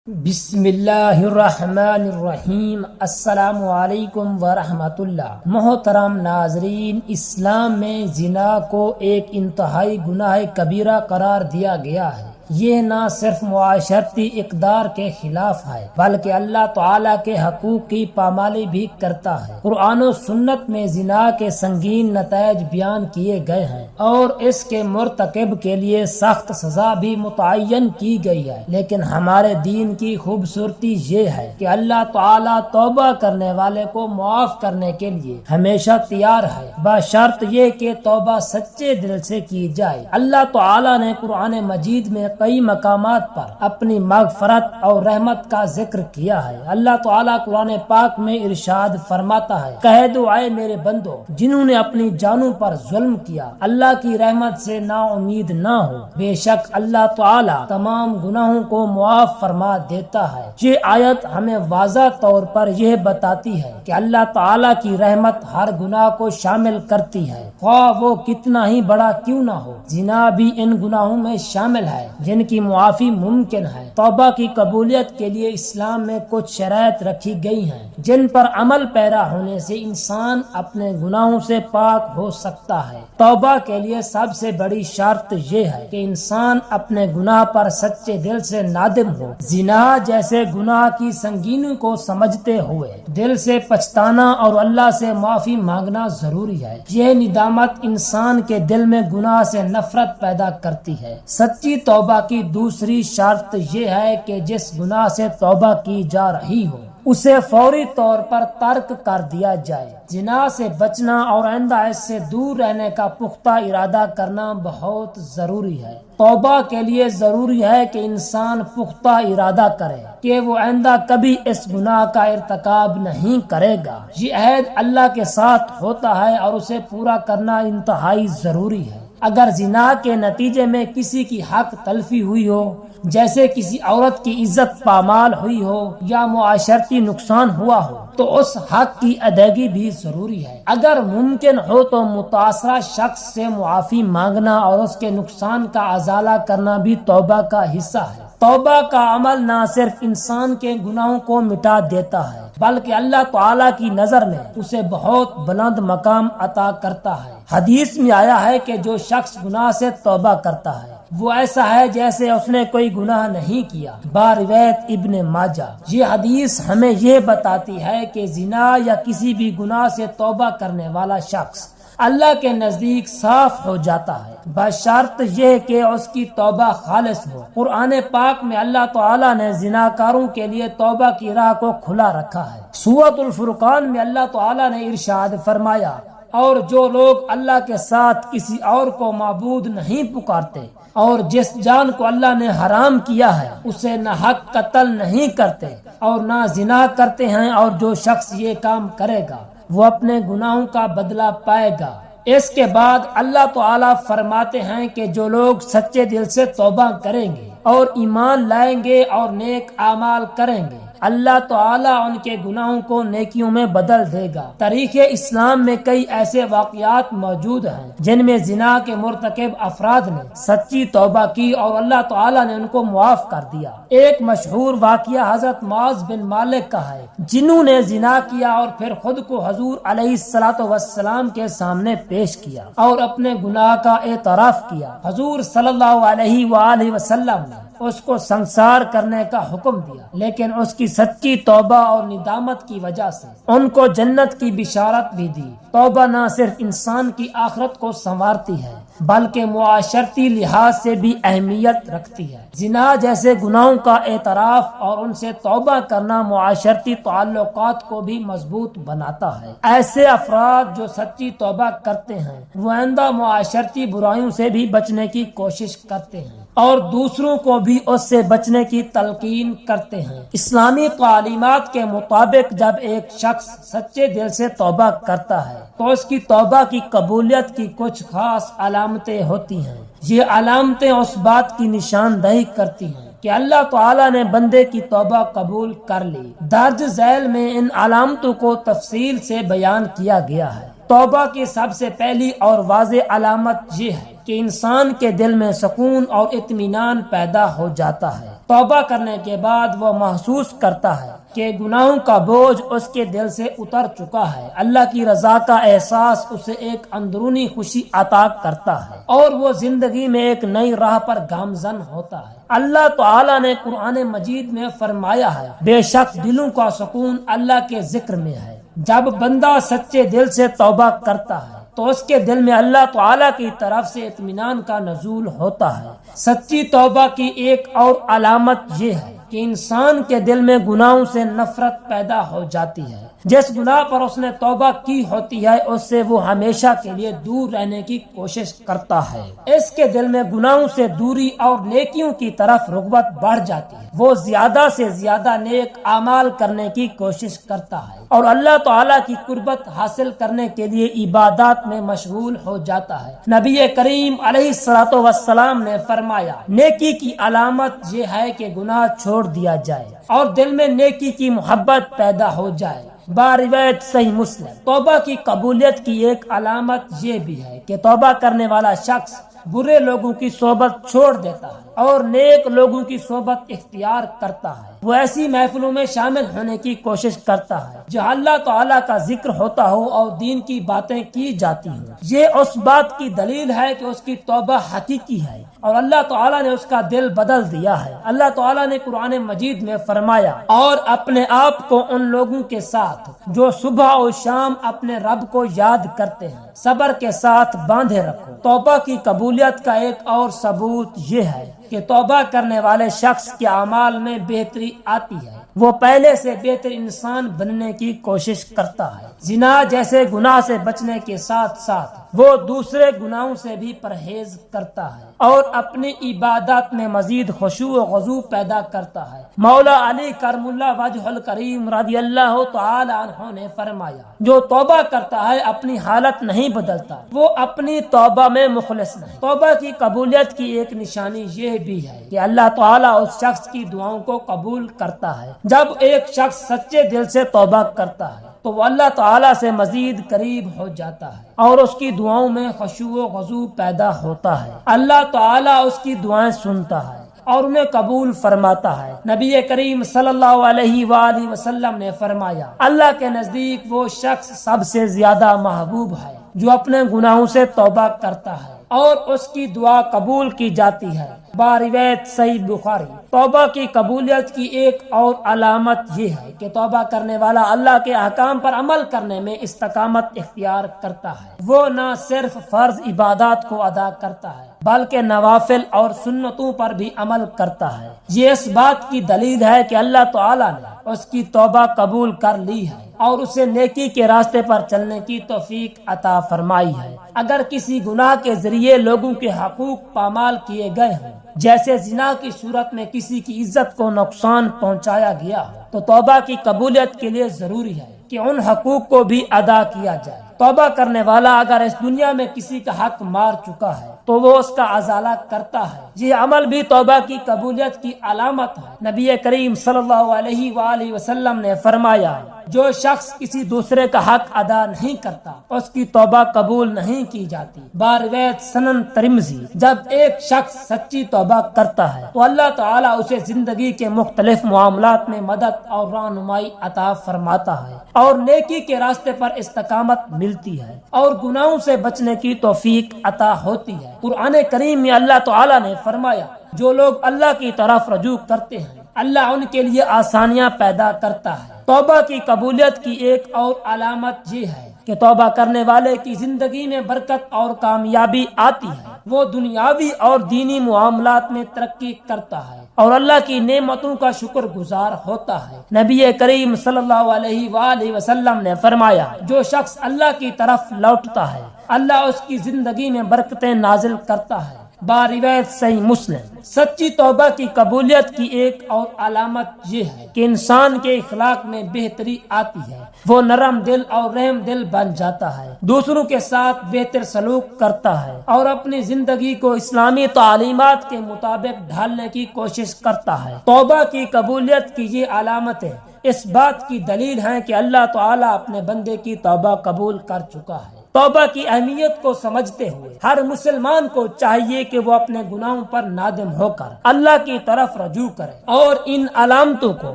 بسم اللہ الرحمن الرحیم۔ السلام علیکم ورحمۃ اللہ۔ محترم ناظرین، اسلام میں زنا کو ایک انتہائی گناہ کبیرہ قرار دیا گیا ہے۔ یہ نہ صرف معاشرتی اقدار کے خلاف ہے بلکہ اللہ تعالیٰ کے حقوق کی پامالی بھی کرتا ہے۔ قرآن و سنت میں زنا کے سنگین نتائج بیان کیے گئے ہیں اور اس کے مرتکب کے لیے سخت سزا بھی متعین کی گئی ہے، لیکن ہمارے دین کی خوبصورتی یہ ہے کہ اللہ تعالیٰ توبہ کرنے والے کو معاف کرنے کے لیے ہمیشہ تیار ہے، بشرط یہ کہ توبہ سچے دل سے کی جائے۔ اللہ تعالیٰ نے قرآن مجید میں کئی مقامات پر اپنی مغفرت اور رحمت کا ذکر کیا ہے۔ اللہ تعالیٰ قرآن پاک میں ارشاد فرماتا ہے، کہہ دو اے میرے بندو جنہوں نے اپنی جانوں پر ظلم کیا، اللہ کی رحمت سے نا امید نہ ہو، بے شک اللہ تعالیٰ تمام گناہوں کو معاف فرما دیتا ہے۔ یہ آیت ہمیں واضح طور پر یہ بتاتی ہے کہ اللہ تعالیٰ کی رحمت ہر گناہ کو شامل کرتی ہے، خواہ وہ کتنا ہی بڑا کیوں نہ ہو۔ زنا بھی ان گناہوں میں شامل ہے جن کی معافی ممکن ہے۔ توبہ کی قبولیت کے لیے اسلام میں کچھ شرائط رکھی گئی ہیں جن پر عمل پیرا ہونے سے انسان اپنے گناہوں سے پاک ہو سکتا ہے۔ توبہ کے لیے سب سے بڑی شرط یہ ہے کہ انسان اپنے گناہ پر سچے دل سے نادم ہو۔ زنا جیسے گناہ کی سنگینی کو سمجھتے ہوئے دل سے پچھتانا اور اللہ سے معافی مانگنا ضروری ہے۔ یہ ندامت انسان کے دل میں گناہ سے نفرت پیدا کرتی ہے۔ سچی توبہ کی دوسری شرط یہ ہے کہ جس گناہ سے توبہ کی جا رہی ہو اسے فوری طور پر ترک کر دیا جائے۔ زنا سے بچنا اور آئندہ اس سے دور رہنے کا پختہ ارادہ کرنا بہت ضروری ہے۔ توبہ کے لیے ضروری ہے کہ انسان پختہ ارادہ کرے کہ وہ آئندہ کبھی اس گناہ کا ارتکاب نہیں کرے گا۔ یہ عہد اللہ کے ساتھ ہوتا ہے اور اسے پورا کرنا انتہائی ضروری ہے۔ اگر زنا کے نتیجے میں کسی کی حق تلفی ہوئی ہو، جیسے کسی عورت کی عزت پامال ہوئی ہو یا معاشرتی نقصان ہوا ہو، تو اس حق کی ادائیگی بھی ضروری ہے۔ اگر ممکن ہو تو متاثرہ شخص سے معافی مانگنا اور اس کے نقصان کا ازالہ کرنا بھی توبہ کا حصہ ہے۔ توبہ کا عمل نہ صرف انسان کے گناہوں کو مٹا دیتا ہے بلکہ اللہ تعالیٰ کی نظر میں اسے بہت بلند مقام عطا کرتا ہے۔ حدیث میں آیا ہے کہ جو شخص گناہ سے توبہ کرتا ہے وہ ایسا ہے جیسے اس نے کوئی گناہ نہیں کیا، بارویت ابن ماجہ۔ یہ حدیث ہمیں یہ بتاتی ہے کہ زنا یا کسی بھی گناہ سے توبہ کرنے والا شخص اللہ کے نزدیک صاف ہو جاتا ہے، بشرط یہ کہ اس کی توبہ خالص ہو۔ قرآن پاک میں اللہ تعالیٰ نے زناکاروں کے لیے توبہ کی راہ کو کھلا رکھا ہے۔ سورۃ الفرقان میں اللہ تعالیٰ نے ارشاد فرمایا، اور جو لوگ اللہ کے ساتھ کسی اور کو معبود نہیں پکارتے اور جس جان کو اللہ نے حرام کیا ہے اسے نہ حق قتل نہیں کرتے اور نہ زنا کرتے ہیں، اور جو شخص یہ کام کرے گا وہ اپنے گناہوں کا بدلہ پائے گا۔ اس کے بعد اللہ تعالیٰ فرماتے ہیں کہ جو لوگ سچے دل سے توبہ کریں گے اور ایمان لائیں گے اور نیک اعمال کریں گے، اللہ تعالیٰ ان کے گناہوں کو نیکیوں میں بدل دے گا۔ تاریخ اسلام میں کئی ایسے واقعات موجود ہیں جن میں زنا کے مرتکب افراد نے سچی توبہ کی اور اللہ تعالیٰ نے ان کو معاف کر دیا۔ ایک مشہور واقعہ حضرت معاذ بن مالک کا ہے، جنہوں نے زنا کیا اور پھر خود کو حضور علیہ الصلوۃ والسلام کے سامنے پیش کیا اور اپنے گناہ کا اعتراف کیا۔ حضور صلی اللہ علیہ وآلہ وسلم نے اس کو سنسار کرنے کا حکم دیا، لیکن اس کی سچی توبہ اور ندامت کی وجہ سے ان کو جنت کی بشارت بھی دی۔ توبہ نہ صرف انسان کی آخرت کو سنوارتی ہے بلکہ معاشرتی لحاظ سے بھی اہمیت رکھتی ہے۔ زنا جیسے گناہوں کا اعتراف اور ان سے توبہ کرنا معاشرتی تعلقات کو بھی مضبوط بناتا ہے۔ ایسے افراد جو سچی توبہ کرتے ہیں وہ آئندہ معاشرتی برائیوں سے بھی بچنے کی کوشش کرتے ہیں اور دوسروں کو بھی اس سے بچنے کی تلقین کرتے ہیں۔ اسلامی تعلیمات کے مطابق جب ایک شخص سچے دل سے توبہ کرتا ہے تو اس کی توبہ کی قبولیت کی کچھ خاص علامتیں ہوتی ہیں۔ یہ علامتیں اس بات کی نشاندہی کرتی ہیں کہ اللہ تعالیٰ نے بندے کی توبہ قبول کر لی۔ درج ذیل میں ان علامتوں کو تفصیل سے بیان کیا گیا ہے۔ توبہ کی سب سے پہلی اور واضح علامت یہ ہے کہ انسان کے دل میں سکون اور اطمینان پیدا ہو جاتا ہے۔ توبہ کرنے کے بعد وہ محسوس کرتا ہے کہ گناہوں کا بوجھ اس کے دل سے اتر چکا ہے، اللہ کی رضا کا احساس اسے ایک اندرونی خوشی عطا کرتا ہے اور وہ زندگی میں ایک نئی راہ پر گامزن ہوتا ہے۔ اللہ تعالیٰ نے قرآن مجید میں فرمایا ہے، بے شک دلوں کا سکون اللہ کے ذکر میں ہے۔ جب بندہ سچے دل سے توبہ کرتا ہے تو اس کے دل میں اللہ تعالیٰ کی طرف سے اطمینان کا نزول ہوتا ہے۔ سچی توبہ کی ایک اور علامت یہ ہے کہ انسان کے دل میں گناہوں سے نفرت پیدا ہو جاتی ہے۔ جس گناہ پر اس نے توبہ کی ہوتی ہے اس سے وہ ہمیشہ کے لیے دور رہنے کی کوشش کرتا ہے۔ اس کے دل میں گناہوں سے دوری اور نیکیوں کی طرف رغبت بڑھ جاتی ہے۔ وہ زیادہ سے زیادہ نیک اعمال کرنے کی کوشش کرتا ہے اور اللہ تعالیٰ کی قربت حاصل کرنے کے لیے عبادات میں مشغول ہو جاتا ہے۔ نبی کریم علیہ الصلوۃ والسلام نے فرمایا، نیکی کی علامت یہ ہے کہ گناہ چھوڑ دیا جائے اور دل میں نیکی کی محبت پیدا ہو جائے۔ بارویت صحیح مسلم۔ توبہ کی قبولیت کی ایک علامت یہ بھی ہے کہ توبہ کرنے والا شخص برے لوگوں کی صحبت چھوڑ دیتا ہے اور نیک لوگوں کی صحبت اختیار کرتا ہے۔ وہ ایسی محفلوں میں شامل ہونے کی کوشش کرتا ہے جہاں اللہ تعالیٰ کا ذکر ہوتا ہو اور دین کی باتیں کی جاتی ہوں۔ یہ اس بات کی دلیل ہے کہ اس کی توبہ حقیقی ہے اور اللہ تعالیٰ نے اس کا دل بدل دیا ہے۔ اللہ تعالیٰ نے قرآن مجید میں فرمایا، اور اپنے آپ کو ان لوگوں کے ساتھ جو صبح اور شام اپنے رب کو یاد کرتے ہیں صبر کے ساتھ باندھے رکھو۔ توبہ کی قبولیت کا ایک اور ثبوت یہ ہے کہ توبہ کرنے والے شخص کے اعمال میں بہتری آتی ہے۔ وہ پہلے سے بہتر انسان بننے کی کوشش کرتا ہے۔ زنا جیسے گناہ سے بچنے کے ساتھ ساتھ وہ دوسرے گناہوں سے بھی پرہیز کرتا ہے اور اپنی عبادات میں مزید خشوع و خضوع پیدا کرتا ہے۔ مولا علی کرم اللہ وجہ الکریم رضی اللہ تعالی عنہ نے فرمایا، جو توبہ کرتا ہے اپنی حالت نہیں بدلتا، وہ اپنی توبہ میں مخلص نہیں۔ توبہ کی قبولیت کی ایک نشانی یہ بھی ہے کہ اللہ تعالیٰ اس شخص کی دعاؤں کو قبول کرتا ہے۔ جب ایک شخص سچے دل سے توبہ کرتا ہے تو وہ اللہ تعالیٰ سے مزید قریب ہو جاتا ہے اور اس کی دعاؤں میں خشوع و خضوع پیدا ہوتا ہے۔ اللہ تعالیٰ اس کی دعائیں سنتا ہے اور انہیں قبول فرماتا ہے۔ نبی کریم صلی اللہ علیہ وآلہ وسلم نے فرمایا، اللہ کے نزدیک وہ شخص سب سے زیادہ محبوب ہے جو اپنے گناہوں سے توبہ کرتا ہے اور اس کی دعا قبول کی جاتی ہے۔ بارویت صحیح بخاری۔ توبہ کی قبولیت کی ایک اور علامت یہ ہے کہ توبہ کرنے والا اللہ کے احکام پر عمل کرنے میں استقامت اختیار کرتا ہے۔ وہ نہ صرف فرض عبادات کو ادا کرتا ہے بلکہ نوافل اور سنتوں پر بھی عمل کرتا ہے۔ یہ اس بات کی دلیل ہے کہ اللہ تعالیٰ نے اس کی توبہ قبول کر لی ہے اور اسے نیکی کے راستے پر چلنے کی توفیق عطا فرمائی ہے۔ اگر کسی گناہ کے ذریعے لوگوں کے حقوق پامال کیے گئے ہوں، جیسے زنا کی صورت میں کسی کی عزت کو نقصان پہنچایا گیا ہو، تو توبہ کی قبولیت کے لیے ضروری ہے کہ ان حقوق کو بھی ادا کیا جائے۔ توبہ کرنے والا اگر اس دنیا میں کسی کا حق مار چکا ہے تو وہ اس کا ازالہ کرتا ہے۔ یہ عمل بھی توبہ کی قبولیت کی علامت ہے۔ نبی کریم صلی اللہ علیہ وآلہ وسلم نے فرمایا، جو شخص کسی دوسرے کا حق ادا نہیں کرتا اس کی توبہ قبول نہیں کی جاتی۔ بارویت سنن ترمذی۔ جب ایک شخص سچی توبہ کرتا ہے تو اللہ تعالیٰ اسے زندگی کے مختلف معاملات میں مدد اور رہنمائی عطا فرماتا ہے اور نیکی کے راستے پر استقامت ملتی ہے اور گناہوں سے بچنے کی توفیق عطا ہوتی ہے۔ قرآن کریم میں اللہ تعالیٰ نے فرمایا، جو لوگ اللہ کی طرف رجوع کرتے ہیں اللہ ان کے لیے آسانیاں پیدا کرتا ہے۔ توبہ کی قبولیت کی ایک اور علامت یہ ہے کہ توبہ کرنے والے کی زندگی میں برکت اور کامیابی آتی ہے۔ وہ دنیاوی اور دینی معاملات میں ترقی کرتا ہے اور اللہ کی نعمتوں کا شکر گزار ہوتا ہے۔ نبی کریم صلی اللہ علیہ وآلہ وسلم نے فرمایا، جو شخص اللہ کی طرف لوٹتا ہے اللہ اس کی زندگی میں برکتیں نازل کرتا ہے۔ بارویت صحیح مسلم۔ سچی توبہ کی قبولیت کی ایک اور علامت یہ ہے کہ انسان کے اخلاق میں بہتری آتی ہے۔ وہ نرم دل اور رحم دل بن جاتا ہے، دوسروں کے ساتھ بہتر سلوک کرتا ہے اور اپنی زندگی کو اسلامی تعلیمات کے مطابق ڈھالنے کی کوشش کرتا ہے۔ توبہ کی قبولیت کی یہ علامتیں اس بات کی دلیل ہیں کہ اللہ تعالیٰ اپنے بندے کی توبہ قبول کر چکا ہے۔ توبہ کی اہمیت کو سمجھتے ہوئے ہر مسلمان کو چاہیے کہ وہ اپنے گناہوں پر نادم ہو کر اللہ کی طرف رجوع کرے اور ان علامتوں کو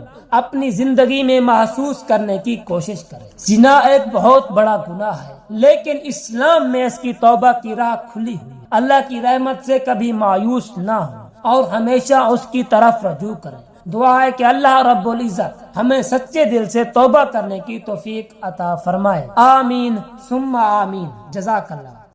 اپنی زندگی میں محسوس کرنے کی کوشش کرے۔ زنا ایک بہت بڑا گناہ ہے، لیکن اسلام میں اس کی توبہ کی راہ کھلی ہوئی۔ اللہ کی رحمت سے کبھی مایوس نہ ہو اور ہمیشہ اس کی طرف رجوع کرے۔ دعا ہے کہ اللہ رب العزت ہمیں سچے دل سے توبہ کرنے کی توفیق عطا فرمائے۔ آمین ثم آمین۔ جزاک اللہ۔